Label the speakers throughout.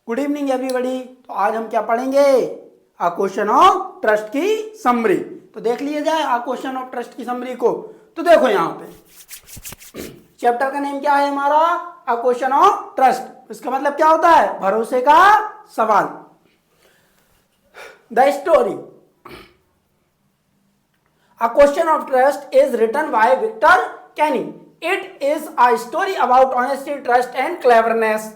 Speaker 1: Good evening everybody. तो आज हम क्या पढ़ेंगे? आ क्वेश्चन ऑफ ट्रस्ट की समरी। तो देख लिया जाए आ क्वेश्चन ऑफ ट्रस्ट की समरी को। तो देखो यहाँ पे चैप्टर का नेम क्या है हमारा? आ क्वेश्चन ऑफ ट्रस्ट। इसका मतलब क्या होता है? भरोसे का सवाल। The story A question of trust is written by Victor Kenny. It is a story about honesty, trust and cleverness.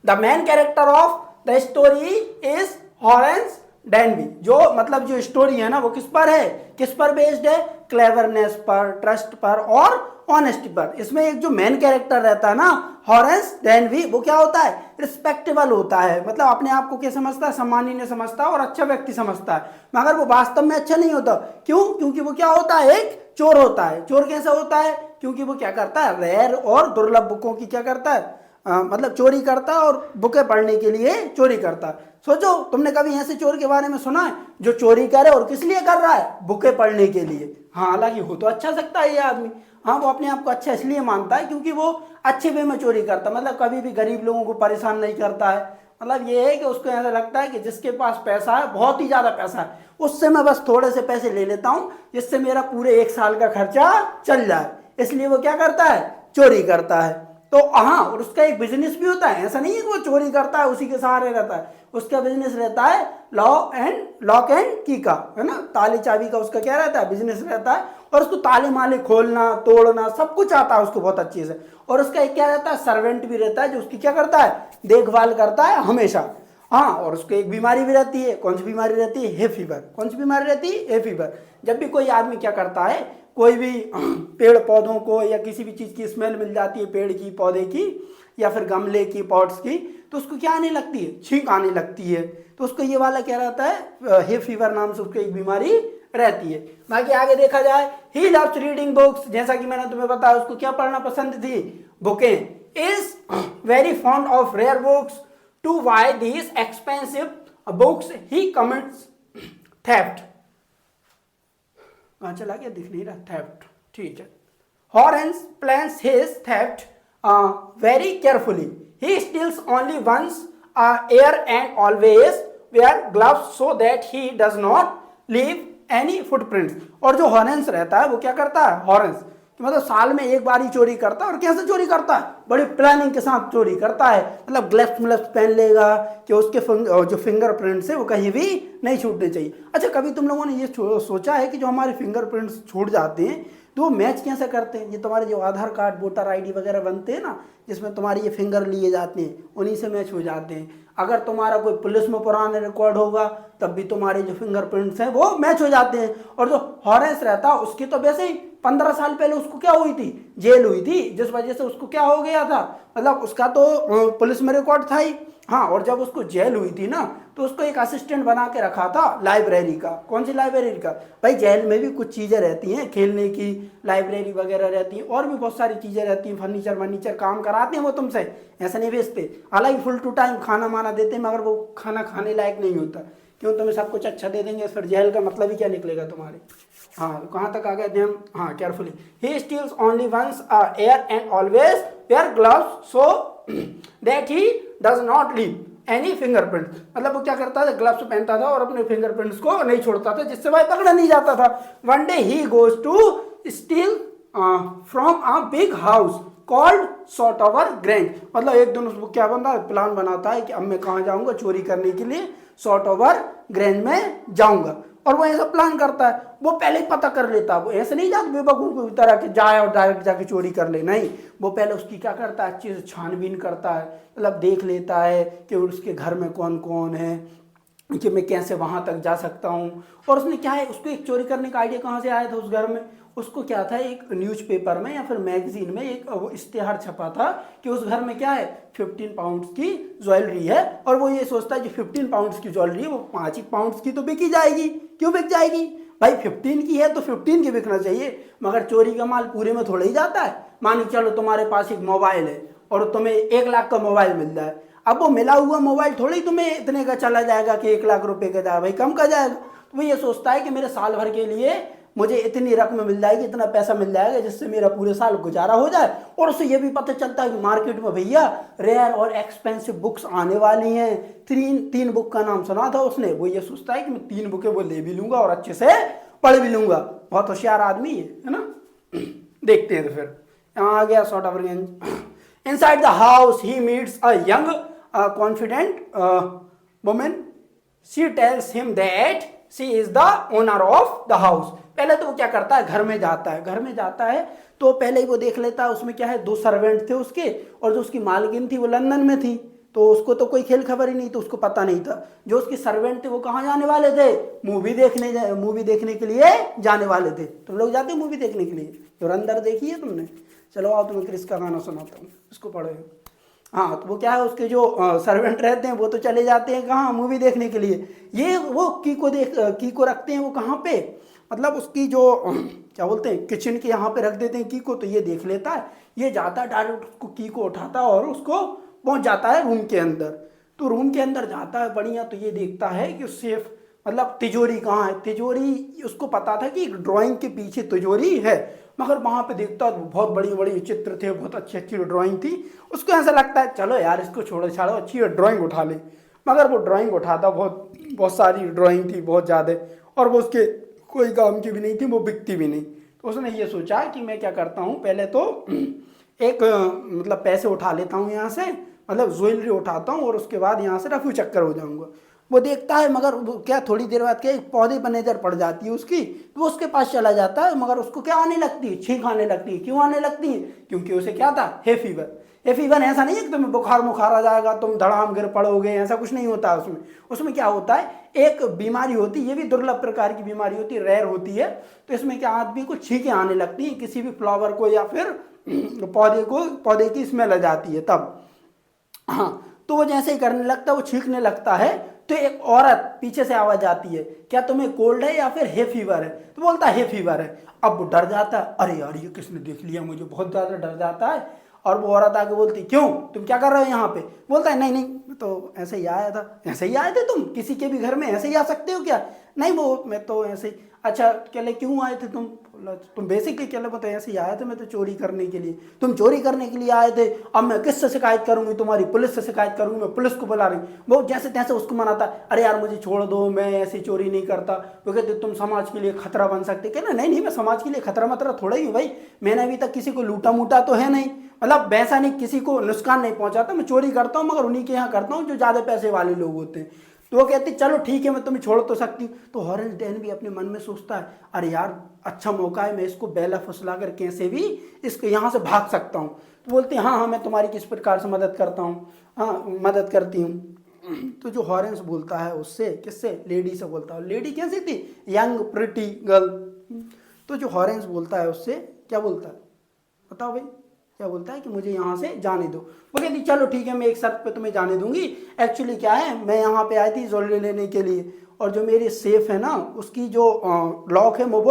Speaker 1: The main character of the story is Horace Denby. जो मतलब जो स्टोरी है ना वो किस पर है? किस पर बेस्ड है? क्लेवरनेस पर, ट्रस्ट पर और ऑनेस्टी पर। इसमें एक जो मेन कैरेक्टर रहता है ना हॉरेस डेनवी, वो क्या होता है? रिस्पेक्टेबल होता है, मतलब अपने आप को क्या समझता है? सम्माननीय समझता है और अच्छा व्यक्ति समझता है, मगर वो वास्तव में अच्छा नहीं होता। क्यों? क्योंकि वो क्या होता है? एक चोर होता है। चोर कैसा होता है? क्योंकि वो क्या करता है? रेयर और दुर्लभ बुकों की क्या करता है? मतलब चोरी करता है और बुकें पढ़ने के लिए चोरी करता है। सोचो, तुमने कभी ऐसे चोर के बारे में सुना है जो चोरी करे और किस लिए कर रहा है? बुकें पढ़ने के लिए। हाँ, हालांकि हो तो अच्छा सकता है ये आदमी, हाँ वो अपने आप को अच्छा इसलिए मानता है क्योंकि वो अच्छे वे में चोरी करता है, मतलब कभी भी गरीब लोगों को परेशान नहीं करता है। मतलब ये है कि उसको ऐसा लगता है कि जिसके पास पैसा है, बहुत ही ज़्यादा पैसा है, उससे मैं बस थोड़े से पैसे ले लेता हूँ जिससे मेरा पूरे एक साल का खर्चा चल जाए, इसलिए वो क्या करता है? चोरी करता है। तो हाँ, और उसका एक बिजनेस भी होता है। ऐसा नहीं है कि वो चोरी करता है उसी के सहारे रहता है, उसका बिजनेस रहता है लॉक एंड की का, है ना, ताले चाबी का उसका क्या रहता है? बिजनेस रहता है। और उसको ताले माले खोलना तोड़ना सब कुछ आता है उसको बहुत अच्छे से। और उसका एक क्या रहता है? सर्वेंट भी रहता है जो उसकी क्या करता है? देखभाल करता है हमेशा। हाँ, और उसको एक बीमारी भी रहती है। कौन सी बीमारी रहती है? Hay fever. कौन सी बीमारी रहती है? Hay fever. जब भी कोई आदमी क्या करता है, कोई भी पेड़ पौधों को या किसी भी चीज़ की स्मेल मिल जाती है, पेड़ की, पौधे की या फिर गमले की, पॉट्स की, तो उसको क्या आने लगती है? छींक आने लगती है। तो उसको ये वाला क्या रहता है? हे फीवर नाम से उसको एक बीमारी रहती है। बाकी आगे देखा जाए, ही लव्स रीडिंग बुक्स, जैसा कि मैंने तुम्हें बताया उसको क्या पढ़ना पसंद थी? बुकें। Is very fond of rare books. To buy these expensive books he commits theft. कहाँ चला गया? दिख नहीं रहा। थेफ्ट, ठीक है। Horace plans his theft very carefully. He steals only once a year and always wear gloves so that he does not leave any footprints. और जो हॉरेंस रहता है वो क्या करता है? हॉरेंस मतलब साल में एक बार ही चोरी करता है। और कैसे चोरी करता है? बड़ी प्लानिंग के साथ चोरी करता है। मतलब ग्लव्स पहन लेगा कि उसके जो फिंगरप्रिंट्स है वो कहीं भी नहीं छूटने चाहिए। अच्छा, कभी तुम लोगों ने ये सोचा है कि जो हमारे फिंगरप्रिंट्स छूट जाते हैं तो वो मैच कैसे करते हैं? ये तुम्हारे जो आधार कार्ड, वोटर आईडी वगैरह बनते हैं ना, जिसमें तुम्हारे ये फिंगर लिए जाते हैं, उन्हीं से मैच हो जाते हैं। अगर तुम्हारा कोई पुलिस में पुराना रिकॉर्ड होगा तब भी तुम्हारे जो फिंगरप्रिंट्स हैं वो मैच हो जाते हैं। और जो हॉरेस रहता है उसकी तो वैसे ही 15 साल पहले उसको क्या हुई थी? जेल हुई थी, जिस वजह से उसको क्या हो गया था? मतलब उसका तो पुलिस में रिकॉर्ड था ही। हाँ, और जब उसको जेल हुई थी ना तो उसको एक असिस्टेंट बना के रखा था लाइब्रेरी का। कौन सी लाइब्रेरी का? भाई जेल में भी कुछ चीज़ें रहती हैं, खेलने की लाइब्रेरी वगैरह रहती हैं, और भी बहुत सारी चीज़ें रहती हैं, फर्नीचर काम कराते हैं वो तुमसे, ऐसा नहीं बेचते। हालांकि फुल टू टाइम खाना माना देते हैं, मगर वो खाना खाने लायक नहीं होता। क्यों? तुम्हें सब कुछ अच्छा दे देंगे, फिर जेल का मतलब ही क्या निकलेगा तुम्हारे। हाँ, तो कहाँ तक आ गए थे हम? हाँ, carefully. He steals only once a year and always wear gloves so that he does not leave any fingerprint. मतलब वो क्या करता था? ग्लव्स पहनता था और अपने फिंगरप्रिंट्स को नहीं छोड़ता था, जिससे वह पकड़ा नहीं जाता था। One day he goes to steal from a big house called sotover grand. मतलब एक दिन उसको क्या बनता है? प्लान बनाता है कि अब मैं कहाँ जाऊँगा चोरी करने के लिए? सॉटोवर ग्रैंड में जाऊँगा। और वो ऐसा प्लान करता है, वो पहले ही पता कर लेता है। वो ऐसे नहीं जाता बेवकूफ़ की तरह कि जाए और डायरेक्ट जाके चोरी कर ले, नहीं। वो पहले उसकी क्या करता है? अच्छे से छानबीन करता है, मतलब देख लेता है कि उसके घर में कौन कौन है, कि मैं कैसे वहाँ तक जा सकता हूँ। और उसने क्या है, उसको एक चोरी करने का आइडिया कहाँ से आया था उस घर में? उसको क्या था, एक न्यूज़पेपर में या फिर मैगजीन में एक वो इश्तेहार छपा था कि उस घर में क्या है? 15 पाउंड्स की ज्वेलरी है। और वो ये सोचता है कि 15 पाउंड्स की ज्वेलरी है, वो 5 ही पाउंड्स की तो बिकी जाएगी। क्यों बिक जाएगी भाई? 15 की है तो 15 की बिकना चाहिए। मगर चोरी का माल पूरे में थोड़ा ही जाता है। मान के चलो तुम्हारे पास एक मोबाइल है और तुम्हें 1 लाख का मोबाइल मिल जाए, अब वो मिला हुआ मोबाइल थोड़ी तुम्हें इतने का चला जाएगा कि 1 लाख रुपए का जाए, भाई कम का जाएगा। तो वो ये सोचता है कि मेरे साल भर के लिए मुझे इतनी रकम मिल जाएगी, इतना पैसा मिल जाएगा जिससे मेरा पूरे साल गुजारा हो जाए। और उसे ये भी पता चलता है कि मार्केट में भैया रेयर और एक्सपेंसिव बुक्स आने वाली हैं। तीन बुक का नाम सुना था उसने। वो ये सोचता है कि मैं 3 बुकें वो ले भी लूंगा और अच्छे से पढ़ भी लूंगा। बहुत होशियार आदमी है ना। देखते हैं तो फिर यहाँ आ गया sort of range. Inside the house he meets a young confident woman. She tells him that she is the owner of the house. पहले तो वो क्या करता है, घर में जाता है तो पहले ही वो देख लेता है उसमें क्या है, 2 सर्वेंट थे उसके, और जो उसकी मालकिन थी वो लंदन में थी, तो उसको तो कोई खेल खबर ही नहीं, तो उसको पता नहीं था। जो उसके सर्वेंट थे वो कहाँ जाने वाले थे, मूवी देखने के लिए जाने वाले थे। तुम लोग जाते हो मूवी देखने के लिए? धुरंधर देखी है तुमने? चलो आओ तुम्हें क्रिस का गाना सुनाता हूँ, इसको पढ़ो। हाँ, तो वो क्या है, उसके जो सर्वेंट रहते हैं वो तो चले जाते हैं कहाँ, मूवी देखने के लिए। ये वो की को रखते हैं वो कहाँ पे, मतलब उसकी जो क्या बोलते हैं, किचन के यहाँ पे रख देते हैं की को। तो ये देख लेता है, ये जाता है डायरेक्ट उसको की को उठाता है और उसको पहुँच जाता है रूम के अंदर। तो रूम के अंदर जाता है बढ़िया, तो ये देखता है कि सेफ मतलब तिजोरी कहाँ है। तिजोरी उसको पता था कि एक ड्राइंग के पीछे तिजोरी है, मगर वहाँ पे देखता है बहुत बड़ी बड़ी चित्र थे, बहुत अच्छी अच्छी ड्राइंग थी। उसको ऐसा लगता है चलो यार इसको छोड़ो छाड़ो, अच्छी ड्राइंग उठा ले। मगर वो ड्राइंग उठाता, बहुत सारी ड्राइंग थी, बहुत ज़्यादा, और वो उसके कोई काम की भी नहीं थी, वो बिकती भी नहीं। तो उसने ये सोचा कि मैं क्या करता हूँ, पहले तो एक मतलब पैसे उठा लेता हूँ यहाँ से, मतलब ज्वेलरी उठाता हूँ और उसके बाद यहाँ से रफू चक्कर हो जाऊँगा। वो देखता है, मगर वो क्या थोड़ी देर बाद क्या एक पौधे पर नजर पड़ जाती है उसकी, तो वो उसके पास चला जाता है। मगर उसको क्या आने लगती है, छींक आने लगती है। क्यों आने लगती है? क्योंकि उसे क्या था, हे फीवर। हे फीवर ऐसा नहीं है कि तुम्हें बुखार आ जाएगा, तुम धड़ाम गिर पड़ोगे, ऐसा कुछ नहीं होता उसमें। उसमें क्या होता है, एक बीमारी होती है, ये भी दुर्लभ प्रकार की बीमारी होती है, रेयर होती है। तो इसमें क्या आदमी को छींकें आने लगती है, किसी भी फ्लावर को या फिर पौधे की स्मेल आ जाती है तब। हाँ, तो वो जैसे ही करने लगता है, वो छींकने लगता है, तो एक औरत पीछे से आवाज आती है, क्या तुम्हें कोल्ड है या फिर हे फीवर है? तो बोलता है हे फीवर है। अब वो डर जाता है, अरे यार ये किसने देख लिया मुझे, बहुत ज्यादा डर जाता है। और वो औरत आके बोलती, क्यों, तुम क्या कर रहे हो यहाँ पे? बोलता है नहीं मैं तो ऐसे ही आया था। ऐसे ही आए थे तुम? किसी के भी घर में ऐसे ही आ सकते हो क्या? नहीं वो मैं तो ऐसे ही। अच्छा कहले क्यों आए थे तुम? बोला तुम बेसिकली कहले बता, ऐसे ही आया था मैं तो चोरी करने के लिए। तुम चोरी करने के लिए आए थे? अब मैं किससे शिकायत करूंगी तुम्हारी? पुलिस से शिकायत करूंगी, मैं पुलिस को बुला रही। वो जैसे तैसे उसको मनाता, अरे यार मुझे छोड़ दो, मैं ऐसी चोरी नहीं करता। वो कहते तुम समाज के लिए खतरा बन सकते। कहना नहीं मैं समाज के लिए खतरा मतरा थोड़ा ही हूँ भाई, मैंने अभी तक किसी को लूटा मूटा तो है नहीं, मतलब वैसा नहीं, किसी को नुकसान नहीं पहुंचाता। मैं चोरी करता हूँ मगर उन्हीं के यहाँ करता हूँ जो ज़्यादा पैसे वाले लोग होते हैं। तो वो कहती चलो ठीक है मैं तुम्हें छोड़ तो सकती हूँ। तो हॉरेंस डैन भी अपने मन में सोचता है, अरे यार अच्छा मौका है, मैं इसको बेला फुसला कर कैसे भी इसको यहाँ से भाग सकता हूँ। तो बोलती हाँ मैं तुम्हारी किस प्रकार से मदद करता हूँ, हाँ मदद करती हूँ। तो जो हॉरेंस बोलता है उससे, किससे, लेडी से बोलता है। लेडी कैसी थी, यंग प्रिटी गर्ल। तो जो हॉरेंस बोलता है उससे क्या बोलता है बताओ भाई, क्या बोलता है कि मुझे यहाँ से जाने दो। वो कहती चलो ठीक है मैं एक शर्त पे तुम्हें जाने दूंगी। एक्चुअली क्या है, मैं यहाँ पे आई थी ज्वेलरी लेने के लिए, और जो मेरी सेफ है ना उसकी जो लॉक है वो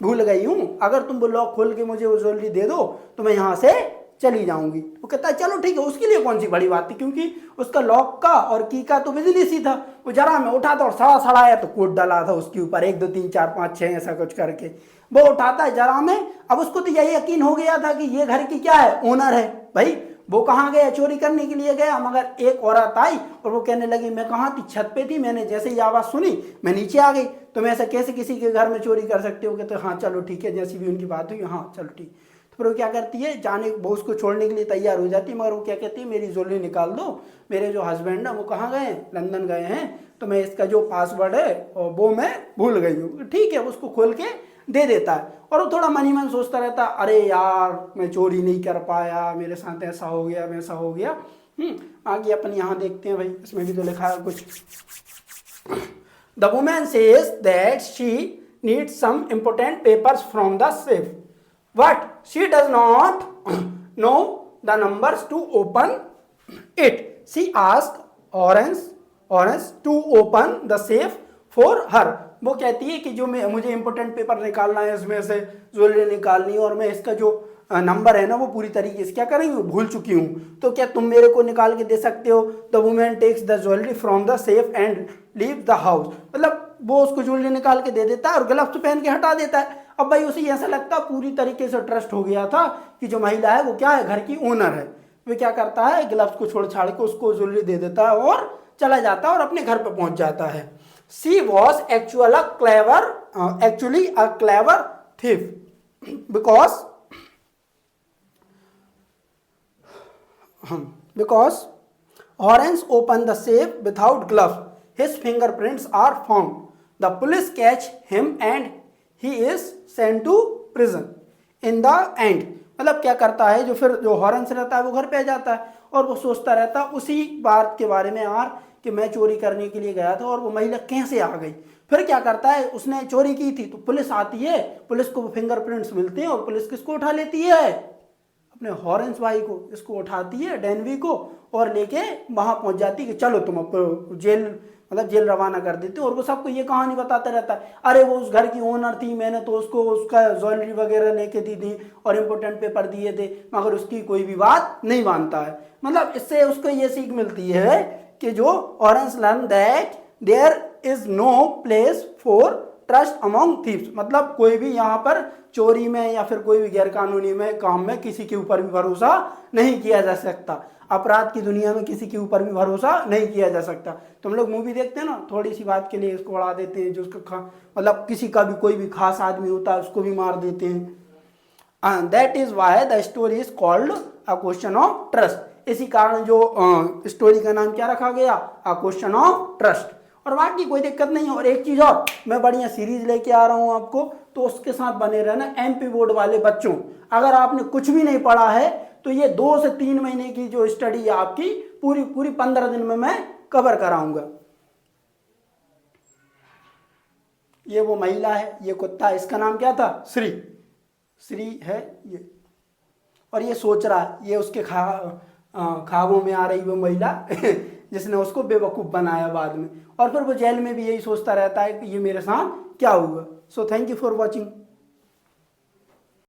Speaker 1: भूल गई हूँ। अगर तुम वो लॉक खोल के मुझे वो ज्वेलरी दे दो तो मैं यहाँ से चली जाऊंगी। वो कहता है चलो ठीक है, उसके लिए कौन सी बड़ी बात थी, क्योंकि उसका लॉक का और की का तो बिजनेस ही था। वो जरा मैं उठाता और सड़ाया तो कोट डाला था उसके ऊपर, 1 2 3 4 5 6 ऐसा कुछ करके वो उठाता है जरा में। अब उसको तो यही यकीन हो गया था कि ये घर की क्या है, ओनर है भाई। वो कहाँ गया, चोरी करने के लिए गया। मगर एक औरत आई और वो कहने लगी मैं कहाँ थी, छत पे थी, मैंने जैसे ही आवाज़ सुनी मैं नीचे आ गई। तुम ऐसा कैसे किसी के घर में चोरी कर सकते हो? कहते हाँ चलो ठीक है, जैसी भी उनकी बात हुई हाँ चलो ठीक। तो फिर वो क्या करती है, जाने वो उसको छोड़ने के लिए तैयार हो जाती है। मगर वो क्या कहती है, मेरी ज्वेलरी निकाल दो, मेरे जो हस्बैंड है वो कहाँ गए, लंदन गए हैं, तो मैं इसका जो पासवर्ड है वो मैं भूल गई हूँ। ठीक है, उसको खोल के दे देता है। और वो थोड़ा मन ही मन सोचता रहता, अरे यार मैं चोरी नहीं कर पाया, मेरे साथ ऐसा हो गया वैसा हो गया। आगे अपन यहाँ देखते हैं भाई, इसमें भी तो लिखा है कुछ। The woman says that she needs some important papers from the safe, but she does not know the numbers to open it. She asked Orange to open the safe for her. वो कहती है कि जो मुझे important paper निकालना है, इसमें से ज्वेलरी निकालनी है, और मैं इसका जो नंबर है ना वो पूरी तरीके से क्या करेंगे भूल चुकी हूँ, तो क्या तुम मेरे को निकाल के दे सकते हो? The women takes the jewellery from the safe and leave the house. मतलब वो उसको ज्वेलरी निकाल के दे देता है और ग्लव्स पहन के हटा देता है। अब भाई उसे ऐसा लगता पूरी तरीके से ट्रस्ट हो गया था कि जो महिला है वो क्या है, घर की ओनर है। वे क्या करता है, ग्लव्स को छोड़ छाड़ के उसको ज्वेलरी दे देता है और चला जाता है और अपने घर पे पहुंच जाता है। She was actually a clever thief because Orange opened the safe without gloves. His fingerprints are found. The police catch him and he is sent to prison. In the end, मतलब क्या करता है, जो फिर जो हॉरेंस रहता है वो घर पे आ जाता है और वो सोचता रहता है उसी बात के बारे में यार कि मैं चोरी करने के लिए गया था और वो महिला कैसे आ गई। फिर क्या करता है, उसने चोरी की थी तो पुलिस आती है, पुलिस को फिंगरप्रिंट्स मिलते हैं और पुलिस किसको उठा लेती है, अपने हॉरेंस भाई को, इसको उठाती है डेनवी को और लेके वहां पहुंच जाती है कि चलो तुम अब जेल मतलब जेल रवाना कर देते। और वो सबको ये कहानी बताता रहता है, अरे वो उस घर की ओनर थी, मैंने तो उसको उसका ज्वेलरी वगैरह लेके दी थी और इम्पोर्टेंट पेपर दिए थे, मगर उसकी कोई भी बात नहीं मानता है। मतलब इससे उसको ये सीख मिलती है कि जो Orange learn that there is no place for trust among thieves, मतलब कोई भी यहाँ पर चोरी में या फिर कोई भी गैरकानूनी में काम में किसी के ऊपर भी भरोसा नहीं किया जा सकता। अपराध की दुनिया में किसी के ऊपर भी भरोसा नहीं किया जा सकता। तुम लोग मूवी देखते हैं ना, थोड़ी सी बात के लिए इसको उड़ा देते हैं, जो उसका मतलब किसी का भी कोई भी खास आदमी होता है उसको भी मार देते हैं। That is why the story is called a question of trust. इसी कारण जो स्टोरी का नाम क्या रखा गया, अ क्वेश्चन ऑफ ट्रस्ट। और बाकी कोई दिक्कत नहीं है। और एक चीज और, मैं बढ़िया सीरीज लेके आ रहा हूं आपको, तो उसके साथ बने रहना। एमपी बोर्ड वाले बच्चों, अगर आपने कुछ भी नहीं पढ़ा है तो ये 2 से 3 महीने की जो स्टडी है आपकी पूरी 15 दिन में मैं कवर कराऊंगा। ये वो महिला है, ये कुत्ता, इसका नाम क्या था, श्री। श्री है ये, और ये सोच रहा है, ये उसके ख्वाबों में आ रही वो महिला जिसने उसको बेवकूफ़ बनाया बाद में। और फिर वो जेल में भी यही सोचता रहता है कि ये मेरे साथ क्या हुआ। So thank you for watching.